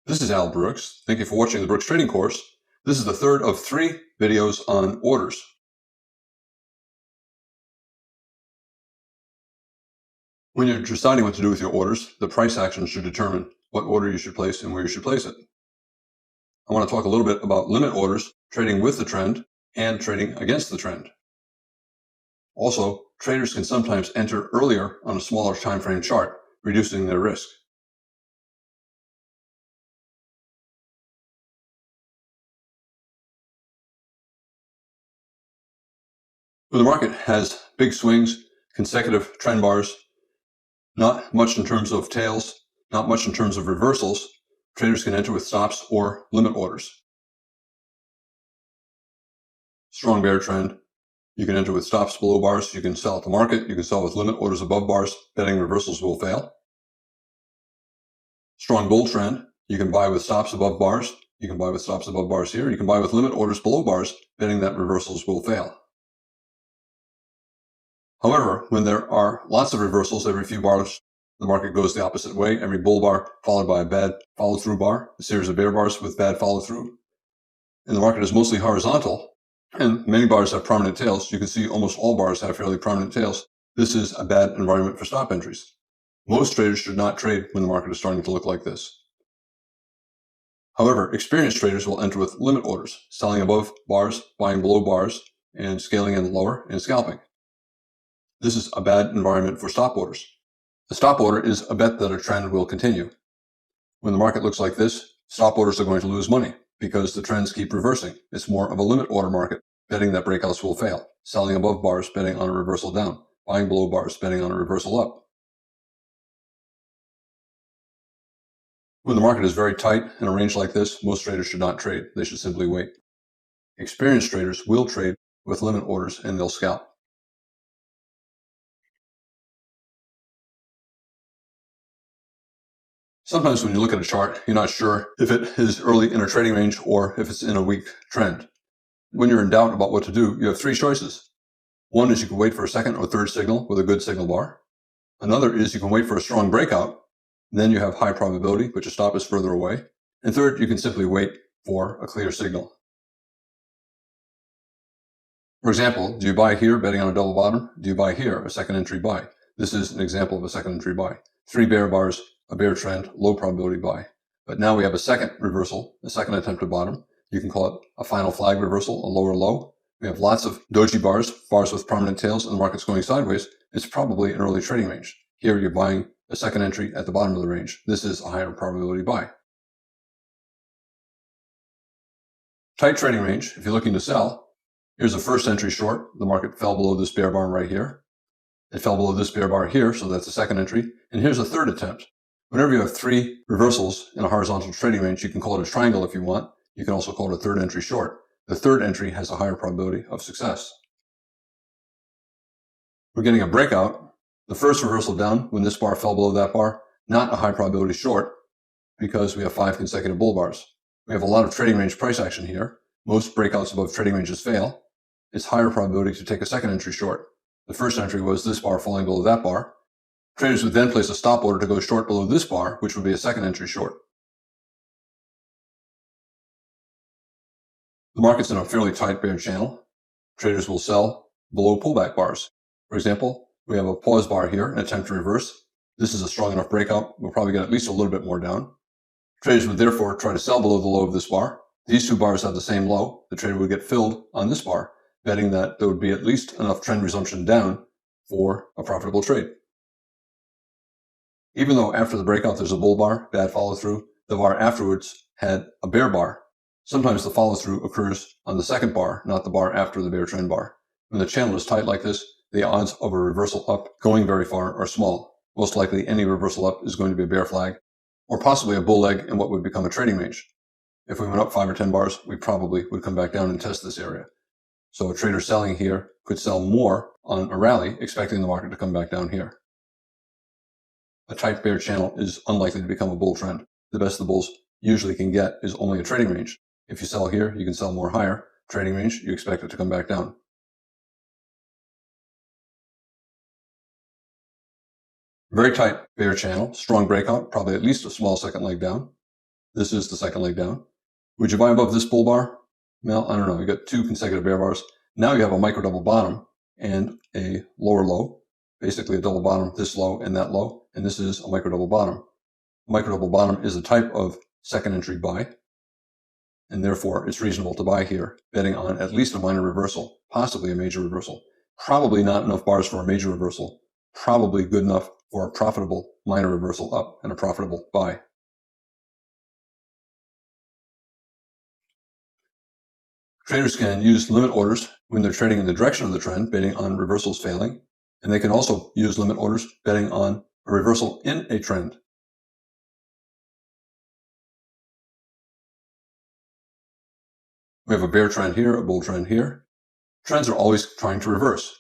This is Al Brooks. Thank you for watching the Brooks Trading Course. This is the third of 3 videos on orders. When you're deciding what to do with your orders, the price action should determine what order you should place and where you should place it. I want to talk a little bit about limit orders, trading with the trend, and trading against the trend. Also, traders can sometimes enter earlier on a smaller time frame chart, reducing their risk. When the market has big swings, consecutive trend bars, not much in terms of tails, not much in terms of reversals, traders can enter with stops or limit orders. Strong bear trend, you can enter with stops below bars, you can sell at the market, you can sell with limit orders above bars, betting reversals will fail. Strong bull trend, you can buy with stops above bars, you can buy with stops above bars here, you can buy with limit orders below bars, betting that reversals will fail. However, when there are lots of reversals every few bars, the market goes the opposite way. Every bull bar followed by a bad follow-through bar, a series of bear bars with bad follow-through. And the market is mostly horizontal, and many bars have prominent tails. You can see almost all bars have fairly prominent tails. This is a bad environment for stop entries. Most traders should not trade when the market is starting to look like this. However, experienced traders will enter with limit orders, selling above bars, buying below bars, and scaling in lower and scalping. This is a bad environment for stop orders. A stop order is a bet that a trend will continue. When the market looks like this, stop orders are going to lose money because the trends keep reversing. It's more of a limit order market, betting that breakouts will fail. Selling above bars, betting on a reversal down. Buying below bars, betting on a reversal up. When the market is very tight in a range like this, most traders should not trade. They should simply wait. Experienced traders will trade with limit orders and they'll scalp. Sometimes when you look at a chart, you're not sure if it is early in a trading range or if it's in a weak trend. When you're in doubt about what to do, you have 3 choices. One is you can wait for a second or third signal with a good signal bar. Another is you can wait for a strong breakout. Then you have high probability, but your stop is further away. And third, you can simply wait for a clear signal. For example, do you buy here betting on a double bottom? Do you buy here, a second entry buy? This is an example of a second entry buy. 3 bear bars, a bear trend, low probability buy. But now we have a second reversal, a second attempt at bottom. You can call it a final flag reversal, a lower low. We have lots of doji bars, bars with prominent tails, and the market's going sideways. It's probably an early trading range. Here you're buying a second entry at the bottom of the range. This is a higher probability buy. Tight trading range, if you're looking to sell, here's a first entry short. The market fell below this bear bar right here. It fell below this bear bar here, so that's a second entry. And here's a third attempt. Whenever you have 3 reversals in a horizontal trading range, you can call it a triangle if you want. You can also call it a third entry short. The third entry has a higher probability of success. We're getting a breakout. The first reversal down, when this bar fell below that bar, not a high probability short because we have 5 consecutive bull bars. We have a lot of trading range price action here. Most breakouts above trading ranges fail. It's higher probability to take a second entry short. The first entry was this bar falling below that bar. Traders would then place a stop order to go short below this bar, which would be a second entry short. The market's in a fairly tight bear channel. Traders will sell below pullback bars. For example, we have a pause bar here, an attempt to reverse. This is a strong enough breakout. We'll probably get at least a little bit more down. Traders would therefore try to sell below the low of this bar. These 2 bars have the same low. The trader would get filled on this bar, betting that there would be at least enough trend resumption down for a profitable trade. Even though after the breakout there's a bull bar, bad follow-through, the bar afterwards had a bear bar. Sometimes the follow-through occurs on the second bar, not the bar after the bear trend bar. When the channel is tight like this, the odds of a reversal up going very far are small. Most likely any reversal up is going to be a bear flag, or possibly a bull leg in what would become a trading range. If we went up 5 or 10 bars, we probably would come back down and test this area. So a trader selling here could sell more on a rally, expecting the market to come back down here. A tight bear channel is unlikely to become a bull trend. The best the bulls usually can get is only a trading range. If you sell here, you can sell more higher. Trading range, you expect it to come back down. Very tight bear channel, strong breakout, probably at least a small second leg down. This is the second leg down. Would you buy above this bull bar? Well, I don't know. You got two consecutive bear bars. Now you have a micro double bottom and a lower low, basically a double bottom, this low and that low, and this is a micro double bottom. Micro double bottom is a type of second entry buy, and therefore it's reasonable to buy here, betting on at least a minor reversal, possibly a major reversal. Probably not enough bars for a major reversal, probably good enough for a profitable minor reversal up and a profitable buy. Traders can use limit orders when they're trading in the direction of the trend, betting on reversals failing, and they can also use limit orders betting on a reversal in a trend. We have a bear trend here, a bull trend here. Trends are always trying to reverse.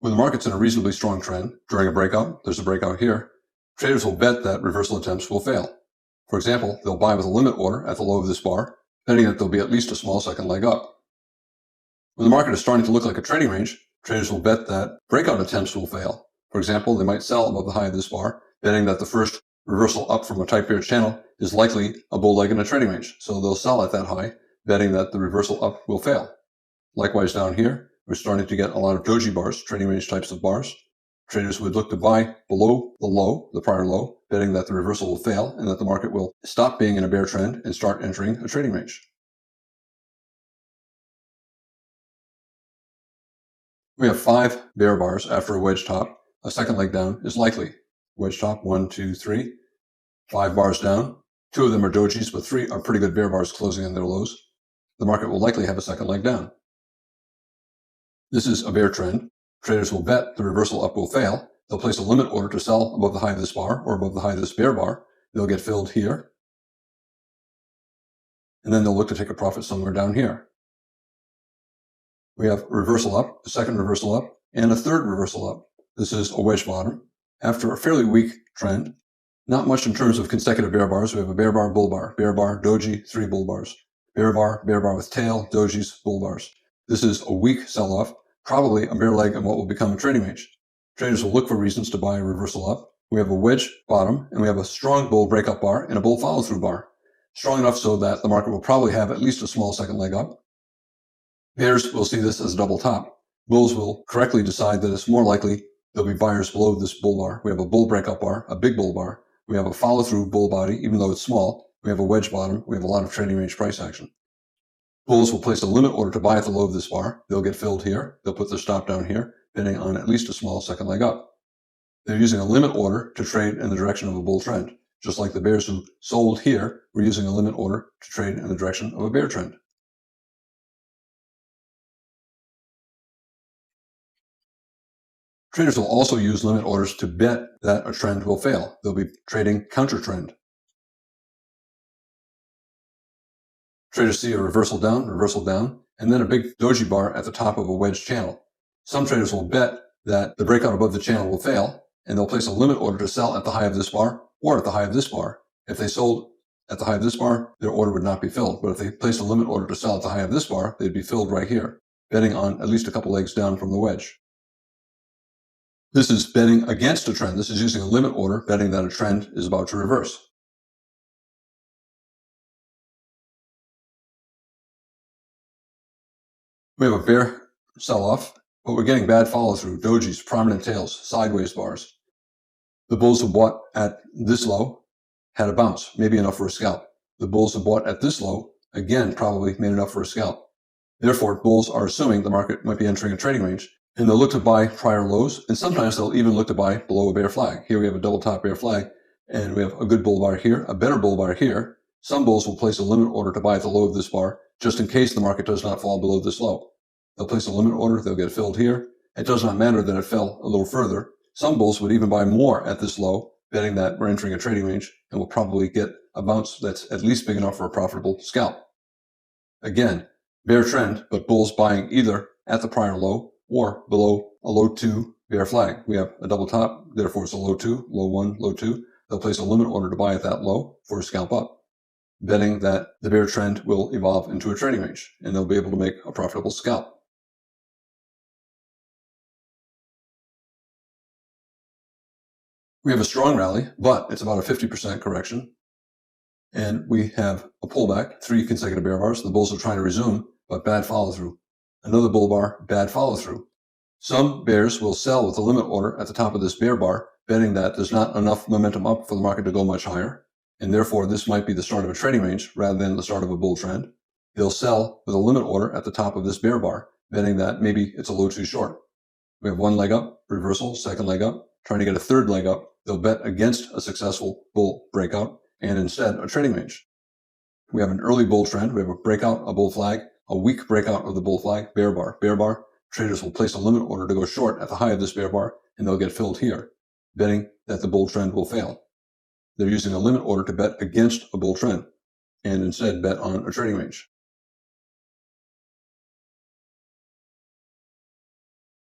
When the market's in a reasonably strong trend during a breakout, there's a breakout here, traders will bet that reversal attempts will fail. For example, they'll buy with a limit order at the low of this bar, betting that there'll be at least a small second leg up. When the market is starting to look like a trading range, traders will bet that breakout attempts will fail. For example, they might sell above the high of this bar, betting that the first reversal up from a tight bear channel is likely a bull leg in a trading range. So they'll sell at that high, betting that the reversal up will fail. Likewise down here, we're starting to get a lot of doji bars, trading range types of bars. Traders would look to buy below the low, the prior low, betting that the reversal will fail and that the market will stop being in a bear trend and start entering a trading range. We have 5 bear bars after a wedge top. A second leg down is likely. Wedge top, 1, 2, 3. 5 bars down. 2 of them are dojis, but 3 are pretty good bear bars closing in their lows. The market will likely have a second leg down. This is a bear trend. Traders will bet the reversal up will fail. They'll place a limit order to sell above the high of this bar or above the high of this bear bar. They'll get filled here. And then they'll look to take a profit somewhere down here. We have a reversal up, a second reversal up, and a third reversal up. This is a wedge bottom. After a fairly weak trend, not much in terms of consecutive bear bars. We have a bear bar, doji, 3 bull bars. Bear bar with tail, dojis, bull bars. This is a weak sell-off, probably a bear leg in what will become a trading range. Traders will look for reasons to buy a reversal up. We have a wedge bottom, and we have a strong bull breakup bar and a bull follow-through bar. Strong enough so that the market will probably have at least a small second leg up. Bears will see this as a double top. Bulls will correctly decide that it's more likely there'll be buyers below this bull bar. We have a bull breakup bar, a big bull bar. We have a follow-through bull body, even though it's small. We have a wedge bottom. We have a lot of trading range price action. Bulls will place a limit order to buy at the low of this bar. They'll get filled here. They'll put their stop down here, betting on at least a small second leg up. They're using a limit order to trade in the direction of a bull trend. Just like the bears who sold here were using a limit order to trade in the direction of a bear trend. Traders will also use limit orders to bet that a trend will fail. They'll be trading counter trend. Traders see a reversal down, and then a big doji bar at the top of a wedge channel. Some traders will bet that the breakout above the channel will fail, and they'll place a limit order to sell at the high of this bar or at the high of this bar. If they sold at the high of this bar, their order would not be filled. But if they placed a limit order to sell at the high of this bar, they'd be filled right here, betting on at least a couple legs down from the wedge. This is betting against a trend. This is using a limit order, betting that a trend is about to reverse. We have a bear sell-off, but we're getting bad follow-through, dojis, prominent tails, sideways bars. The bulls who bought at this low had a bounce, maybe enough for a scalp. The bulls who bought at this low, again, probably made enough for a scalp. Therefore, bulls are assuming the market might be entering a trading range, and they'll look to buy prior lows, and sometimes they'll even look to buy below a bear flag. Here we have a double top bear flag, and we have a good bull bar here, a better bull bar here. Some bulls will place a limit order to buy at the low of this bar, just in case the market does not fall below this low. They'll place a limit order, they'll get filled here. It does not matter that it fell a little further. Some bulls would even buy more at this low, betting that we're entering a trading range, and will probably get a bounce that's at least big enough for a profitable scalp. Again, bear trend, but bulls buying either at the prior low or below a low 2 bear flag. We have a double top, therefore it's a low 2, low 1, low 2. They'll place a limit order to buy at that low for a scalp up, betting that the bear trend will evolve into a trading range, and they'll be able to make a profitable scalp. We have a strong rally, but it's about a 50% correction. And we have a pullback, 3 consecutive bear bars. The bulls are trying to resume, but bad follow through. Another bull bar, bad follow through. Some bears will sell with a limit order at the top of this bear bar, betting that there's not enough momentum up for the market to go much higher. And therefore, this might be the start of a trading range rather than the start of a bull trend. They'll sell with a limit order at the top of this bear bar, betting that maybe it's a low too short. We have one leg up, reversal, second leg up, trying to get a third leg up. They'll bet against a successful bull breakout and instead a trading range. We have an early bull trend. We have a breakout, a bull flag, a weak breakout of the bull flag, bear bar, bear bar. Traders will place a limit order to go short at the high of this bear bar, and they'll get filled here, betting that the bull trend will fail. They're using a limit order to bet against a bull trend and instead bet on a trading range.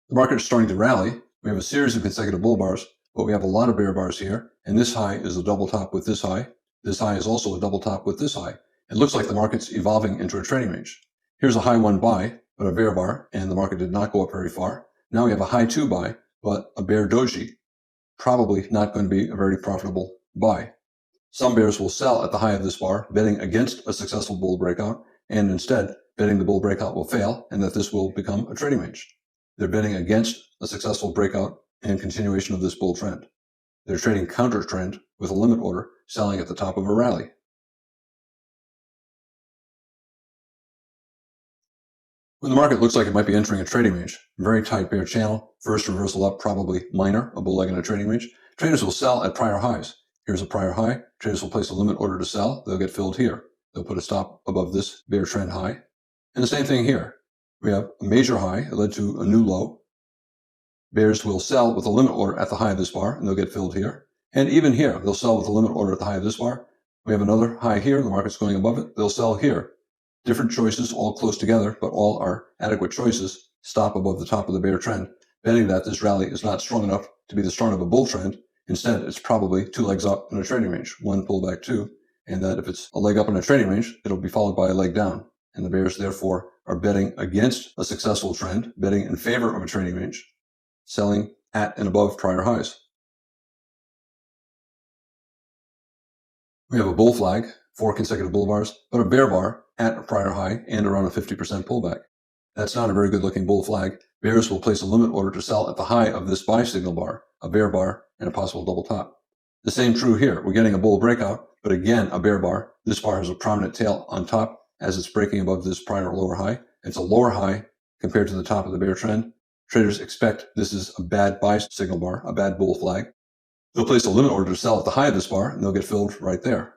The market is starting to rally. We have a series of consecutive bull bars, but we have a lot of bear bars here, and this high is a double top with this high. This high is also a double top with this high. It looks like the market's evolving into a trading range. Here's a high 1 buy, but a bear bar, and the market did not go up very far. Now we have a high 2 buy, but a bear doji. Probably not going to be a very profitable buy. Some bears will sell at the high of this bar, betting against a successful bull breakout, and instead betting the bull breakout will fail and that this will become a trading range. They're betting against a successful breakout and continuation of this bull trend. They're trading counter trend with a limit order, selling at the top of a rally. When the market looks like it might be entering a trading range, very tight bear channel, first reversal up, probably minor, a bull leg in a trading range, traders will sell at prior highs. Here's a prior high. Traders will place a limit order to sell. They'll get filled here. They'll put a stop above this bear trend high. And the same thing here. We have a major high. It led to a new low. Bears will sell with a limit order at the high of this bar, and they'll get filled here. And even here, they'll sell with a limit order at the high of this bar. We have another high here. The market's going above it. They'll sell here. Different choices, all close together, but all are adequate choices. Stop above the top of the bear trend, betting that this rally is not strong enough to be the start of a bull trend. Instead, it's probably 2 legs up in a trading range, 1 pullback 2, and that if it's a leg up in a trading range, it'll be followed by a leg down. And the bears, therefore, are betting against a successful trend, betting in favor of a trading range, selling at and above prior highs. We have a bull flag, 4 consecutive bull bars, but a bear bar at a prior high and around a 50% pullback. That's not a very good looking bull flag. Bears will place a limit order to sell at the high of this buy signal bar, a bear bar, and a possible double top. The same true here. We're getting a bull breakout, but again, a bear bar. This bar has a prominent tail on top as it's breaking above this prior lower high. It's a lower high compared to the top of the bear trend. Traders expect this is a bad buy signal bar, a bad bull flag. They'll place a limit order to sell at the high of this bar, and they'll get filled right there.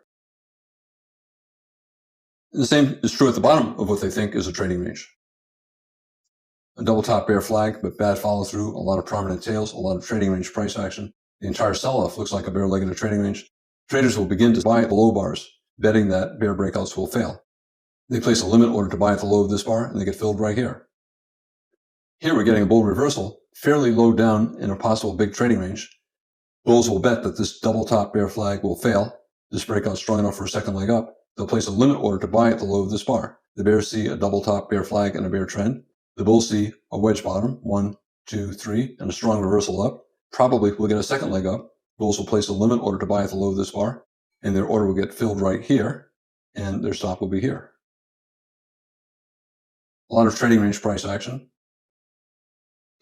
And the same is true at the bottom of what they think is a trading range. A double top bear flag, but bad follow through, a lot of prominent tails, a lot of trading range price action. The entire sell-off looks like a bear leg in a trading range. Traders will begin to buy at the low bars, betting that bear breakouts will fail. They place a limit order to buy at the low of this bar, and they get filled right here. Here we're getting a bull reversal, fairly low down in a possible big trading range. Bulls will bet that this double top bear flag will fail. This breakout strong enough for a second leg up. They'll place a limit order to buy at the low of this bar. The bears see a double top bear flag and a bear trend. The bulls see a wedge bottom, 1, 2, 3, and a strong reversal up. Probably we'll get a second leg up. Bulls will place a limit order to buy at the low of this bar, and their order will get filled right here, and their stop will be here. A lot of trading range price action.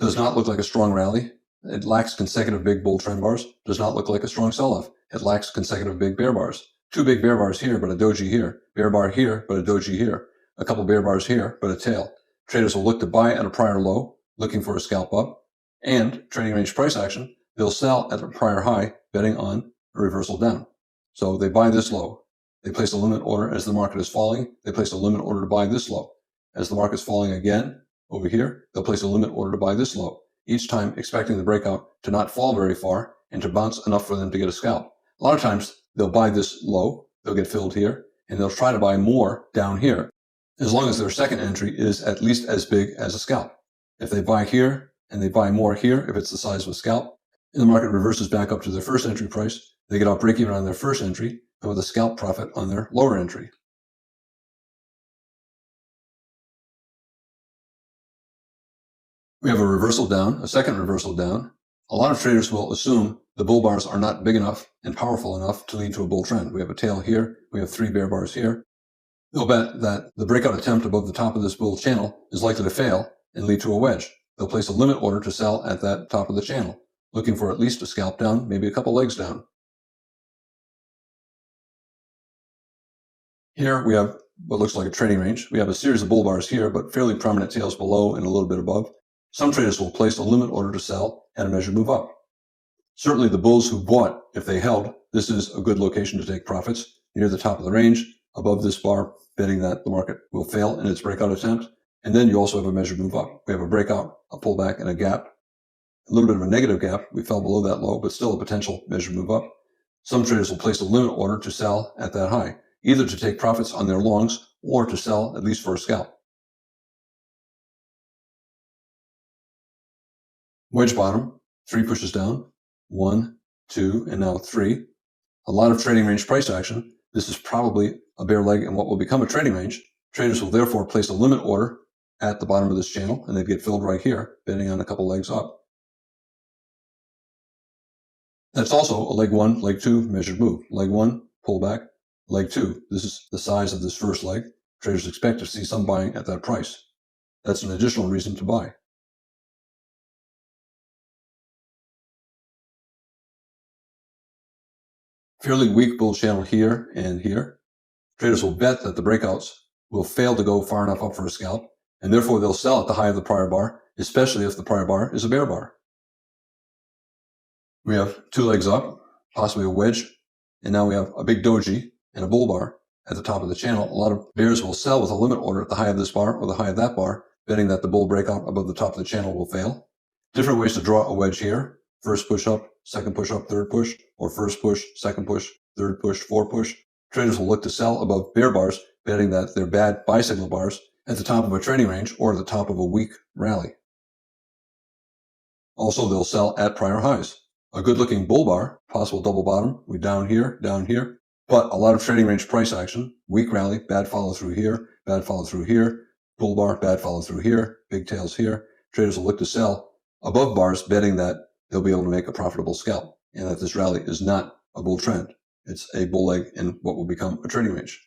Does not look like a strong rally. It lacks consecutive big bull trend bars. Does not look like a strong sell-off. It lacks consecutive big bear bars. 2 big bear bars here, but a doji here. Bear bar here, but a doji here. A couple bear bars here, but a tail. Traders will look to buy at a prior low, looking for a scalp up. And trading range price action, they'll sell at a prior high, betting on a reversal down. So they buy this low. They place a limit order as the market is falling. They place a limit order to buy this low. As the market's falling again, over here, they'll place a limit order to buy this low, each time expecting the breakout to not fall very far and to bounce enough for them to get a scalp. A lot of times, they'll buy this low, they'll get filled here, and they'll try to buy more down here, as long as their second entry is at least as big as a scalp. If they buy here, and they buy more here, if it's the size of a scalp, and the market reverses back up to their first entry price, they get out break even on their first entry, and with a scalp profit on their lower entry. We have a reversal down, a second reversal down. A lot of traders will assume the bull bars are not big enough and powerful enough to lead to a bull trend. We have a tail here. We have 3 bear bars here. They'll bet that the breakout attempt above the top of this bull channel is likely to fail and lead to a wedge. They'll place a limit order to sell at that top of the channel, looking for at least a scalp down, maybe a couple legs down. Here we have what looks like a trading range. We have a series of bull bars here, but fairly prominent tails below and a little bit above. Some traders will place a limit order to sell at a measured move up. Certainly the bulls who bought, if they held, this is a good location to take profits near the top of the range, above this bar, betting that the market will fail in its breakout attempt. And then you also have a measured move up. We have a breakout, a pullback, and a gap. A little bit of a negative gap. We fell below that low, but still a potential measured move up. Some traders will place a limit order to sell at that high, either to take profits on their longs or to sell at least for a scalp. Wedge bottom, 3 pushes down, 1, 2, and now 3. A lot of trading range price action. This is probably a bear leg in what will become a trading range. Traders will therefore place a limit order at the bottom of this channel, and they get filled right here, betting on a couple legs up. That's also a leg 1, leg 2 measured move. Leg 1, pullback. Leg 2, this is the size of this first leg. Traders expect to see some buying at that price. That's an additional reason to buy. Fairly weak bull channel here and here. Traders will bet that the breakouts will fail to go far enough up for a scalp, and therefore they'll sell at the high of the prior bar, especially if the prior bar is a bear bar. We have 2 legs up, possibly a wedge, and now we have a big doji and a bull bar at the top of the channel. A lot of bears will sell with a limit order at the high of this bar or the high of that bar, betting that the bull breakout above the top of the channel will fail. Different ways to draw a wedge here. First push up, second push up, third push, or first push, second push, third push, fourth push. Traders will look to sell above bear bars, betting that they're bad buy signal bars at the top of a trading range or at the top of a weak rally. Also, they'll sell at prior highs. A good-looking bull bar, possible double bottom, we down here, but a lot of trading range price action, weak rally, bad follow through here, bad follow through here, bull bar, bad follow through here, big tails here. Traders will look to sell above bars, betting that they'll be able to make a profitable scalp and that this rally is not a bull trend. It's a bull leg in what will become a trading range.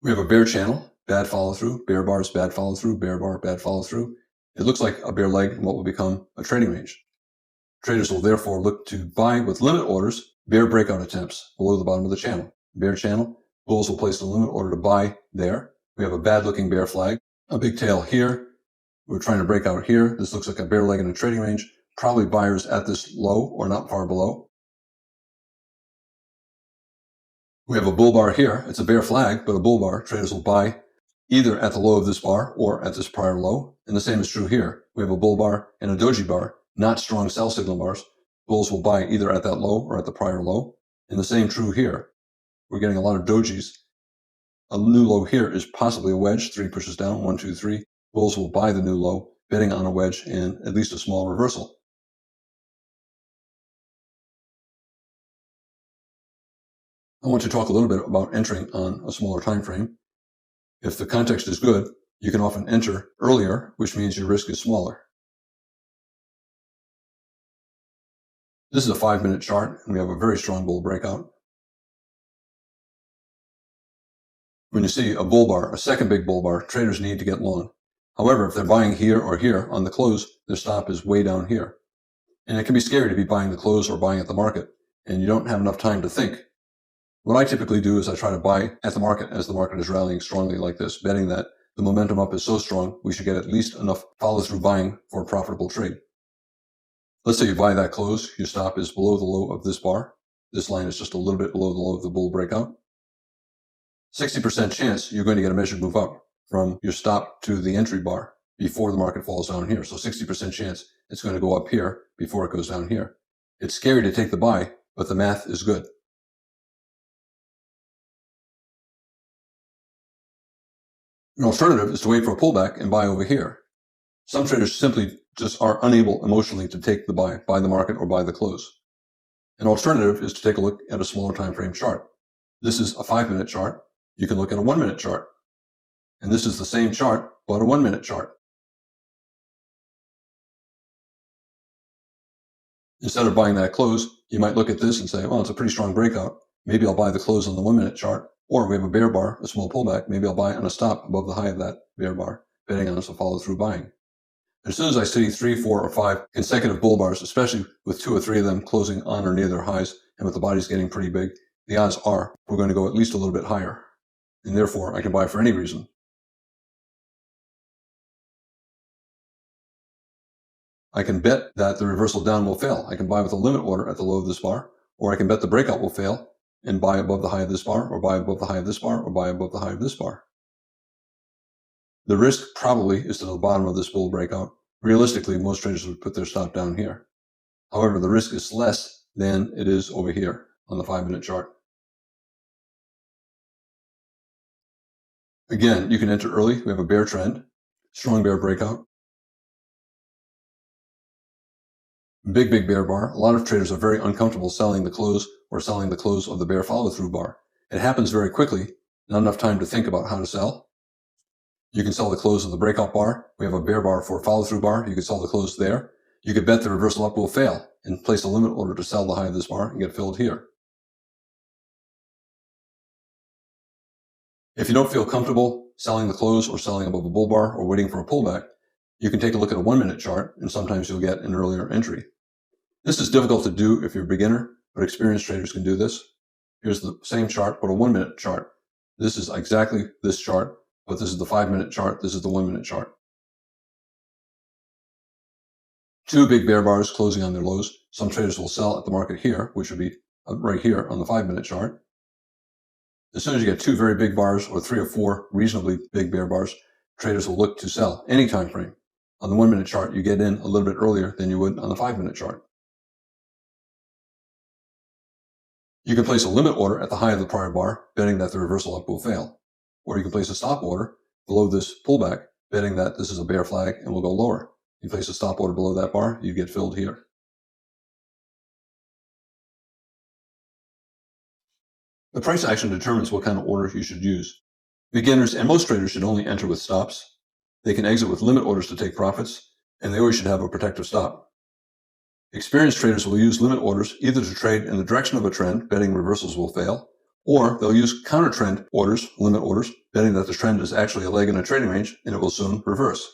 We have a bear channel, bad follow through, bear bars, bad follow through, bear bar, bad follow through. It looks like a bear leg in what will become a trading range. Traders will therefore look to buy with limit orders, bear breakout attempts below the bottom of the channel. Bear channel, bulls will place a limit order to buy there. We have a bad looking bear flag, a big tail here. We're trying to break out here. This looks like a bear leg in a trading range. Probably buyers at this low or not far below. We have a bull bar here. It's a bear flag, but a bull bar. Traders will buy either at the low of this bar or at this prior low. And the same is true here. We have a bull bar and a doji bar, not strong sell signal bars. Bulls will buy either at that low or at the prior low. And the same true here. We're getting a lot of dojis. A new low here is possibly a wedge. 3 pushes down, 1, 2, 3. Bulls will buy the new low, betting on a wedge and at least a small reversal. I want to talk a little bit about entering on a smaller time frame. If the context is good, you can often enter earlier, which means your risk is smaller. This is a 5-minute chart, and we have a very strong bull breakout. When you see a bull bar, a second big bull bar, traders need to get long. However, if they're buying here or here on the close, their stop is way down here. And it can be scary to be buying the close or buying at the market, and you don't have enough time to think. What I typically do is I try to buy at the market as the market is rallying strongly like this, betting that the momentum up is so strong, we should get at least enough follow-through buying for a profitable trade. Let's say you buy that close, your stop is below the low of this bar. This line is just a little bit below the low of the bull breakout. 60% chance you're going to get a measured move up from your stop to the entry bar before the market falls down here. So 60% chance it's going to go up here before it goes down here. It's scary to take the buy, but the math is good. An alternative is to wait for a pullback and buy over here. Some traders simply just are unable emotionally to take the buy the market or buy the close. An alternative is to take a look at a smaller time frame chart. This is a 5-minute chart. You can look at a 1-minute chart. And this is the same chart, but a 1-minute chart. Instead of buying that close, you might look at this and say, well, it's a pretty strong breakout. Maybe I'll buy the close on the 1 minute chart. Or we have a bear bar, a small pullback. Maybe I'll buy it on a stop above the high of that bear bar, betting on some follow through buying. As soon as I see 3, 4, or 5 consecutive bull bars, especially with 2 or 3 of them closing on or near their highs, and with the bodies getting pretty big, the odds are we're going to go at least a little bit higher. And therefore, I can buy for any reason. I can bet that the reversal down will fail. I can buy with a limit order at the low of this bar, or I can bet the breakout will fail and buy above the high of this bar, or buy above the high of this bar, or buy above the high of this bar. The risk probably is to the bottom of this bull breakout. Realistically, most traders would put their stop down here. However, the risk is less than it is over here on the 5 minute chart. Again, you can enter early. We have a bear trend, strong bear breakout, big bear bar. A lot of traders are very uncomfortable selling the close or selling the close of the bear follow-through bar. It happens very quickly, not enough time to think about how to sell. You can sell the close of the breakout bar. We have a bear bar for a follow-through bar. You can sell the close there. You could bet the reversal up will fail and place a limit order to sell the high of this bar and get filled here. If you don't feel comfortable selling the close or selling above a bull bar or waiting for a pullback, you can take a look at a 1 minute chart, and sometimes you'll get an earlier entry. This is difficult to do if you're a beginner, but experienced traders can do this. Here's the same chart, but a 1 minute chart. This is exactly this chart, but this is the 5 minute chart. This is the 1 minute chart. 2 big bear bars closing on their lows. Some traders will sell at the market here, which would be right here on the 5 minute chart. As soon as you get 2 very big bars or 3 or 4 reasonably big bear bars, traders will look to sell any time frame. On the 1 minute chart, you get in a little bit earlier than you would on the 5 minute chart. You can place a limit order at the high of the prior bar, betting that the reversal up will fail. Or you can place a stop order below this pullback, betting that this is a bear flag and will go lower. You place a stop order below that bar, you get filled here. The price action determines what kind of order you should use. Beginners and most traders should only enter with stops. They can exit with limit orders to take profits, and they always should have a protective stop. Experienced traders will use limit orders either to trade in the direction of a trend, betting reversals will fail, or they'll use counter trend orders, limit orders, betting that the trend is actually a leg in a trading range and it will soon reverse.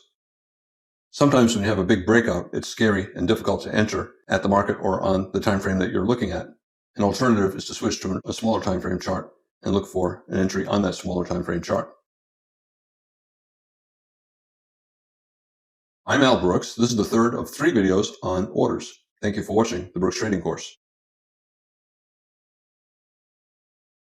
Sometimes when you have a big breakout, it's scary and difficult to enter at the market or on the time frame that you're looking at. An alternative is to switch to a smaller time frame chart and look for an entry on that smaller time frame chart. I'm Al Brooks. This is the third of 3 videos on orders. Thank you for watching the Brooks Trading Course.